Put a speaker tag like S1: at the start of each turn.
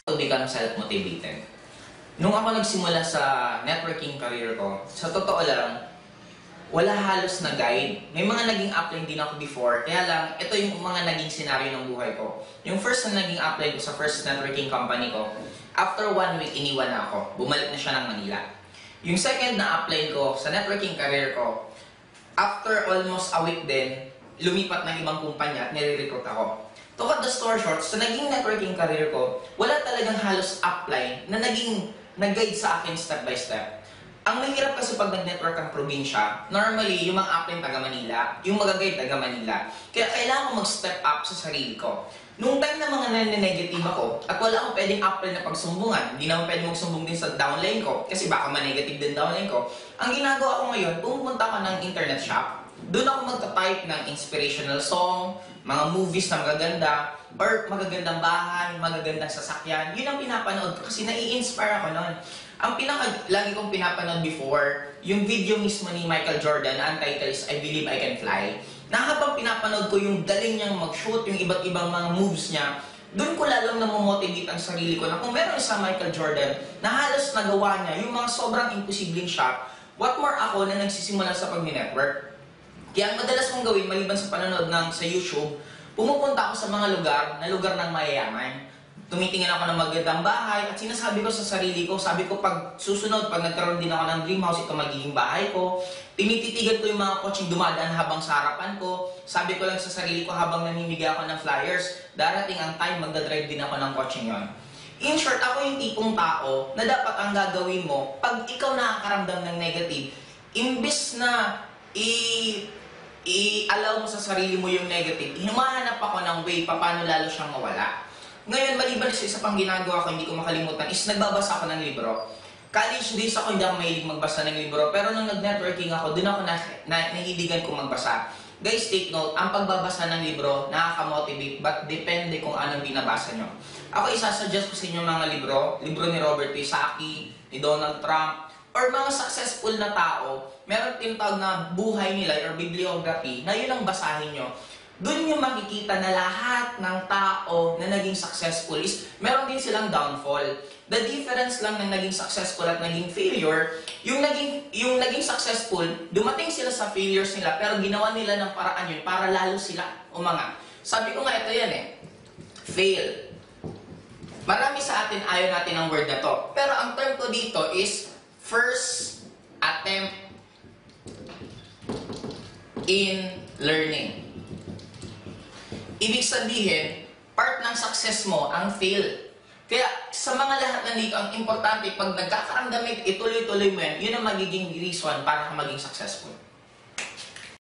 S1: To become self-motivated. Nung ako nagsimula sa networking career ko, sa totoo lang, wala halos na guide. May mga naging upline din ako before, kaya lang, ito yung mga naging senaryo ng buhay ko. Yung first na naging upline ko sa first networking company ko, after 1 week, iniwan na ako. Bumalik na siya ng Manila. Yung second na upline ko sa networking career ko, after almost a week din, lumipat ng ibang kumpanya at nire-recruit ako. To cut the story short, sa naging networking career ko, wala talagang halos upline na naging nag-guide sa akin step by step. Ang mahirap kasi pag nag-network ang probinsya, normally, yung mga upline taga Manila, yung mag-guide taga Manila. Kaya kailangan ko mag-step up sa sarili ko. Nung time na mga nane-negative ako, at wala akong pwedeng upline na pagsumbungan, hindi naman pwedeng magsumbong din sa downline ko, kasi baka ma-negative din downline ko. Ang ginagawa ko ngayon, pumunta ako ng internet shop, doon ako magta-type ng inspirational song, mga movies na magaganda, or magagandang bahay, magagandang sasakyan. Yun ang pinapanood ko kasi nai-inspire ako noon. Ang lagi kong pinapanood before, yung video mismo ni Michael Jordan na ang title is I Believe I Can Fly, na habang pinapanood ko yung galing niyang mag-shoot, yung iba't ibang mga moves niya, doon ko lalong namomotivate ang sarili ko na kung meron isang Michael Jordan na halos nagawa niya yung mga sobrang imposibleng shot, what more ako na nagsisimula sa pag-network. Kaya ang madalas kong gawin, maliban sa panonood sa YouTube, pumupunta ako sa mga lugar ng mayayaman. Tumitingin ako ng magandang bahay at sinasabi ko sa sarili ko, sabi ko pag susunod, pag nagkaroon din ako ng dream house, ito magiging bahay ko. Tinititigan ko yung mga kotseng dumadaan habang sa harapan ko. Sabi ko lang sa sarili ko habang namimigay ako ng flyers, darating ang time, magdadrive din ako ng kotseng yon. In short, ako yung tipong tao na dapat ang gagawin mo, pag ikaw nakakaramdam ng negative, imbis na i-allow mo sa sarili mo yung negative, humahanap ako ng way paano lalo siyang mawala. Ngayon, maliban sa isa pang ginagawa ko, hindi ko makalimutan, is nagbabasa ako ng libro. College days ako, hindi ako mahilig magbasa ng libro, pero nung nag-networking ako, dun ako nahihiligan kong magbasa. Guys, take note, ang pagbabasa ng libro, nakaka-motivate, but depende kung anong binabasa nyo. Ako, isasuggest ko sa inyo mga libro ni Robert Kiyosaki, ni Donald Trump, or mga successful na tao, meron tinatawag na buhay nila or bibliography, na yun ang basahin nyo. Doon nyo makikita na lahat ng tao na naging successful is meron din silang downfall. The difference lang ng naging successful at naging failure, yung naging successful, dumating sila sa failures nila pero ginawa nila ng paraan yun para lalo sila umangat. Sabi ko nga ito yan fail. Marami sa atin ayaw natin ang word na to. Pero ang term ko dito is first attempt in learning. Ibig sabihin, part ng success mo ang fail. Kaya sa mga lahat nandito, ang importante, pag nagkakaramdam ituloy-tuloy mo yan, yun ang magiging reason para ka maging successful.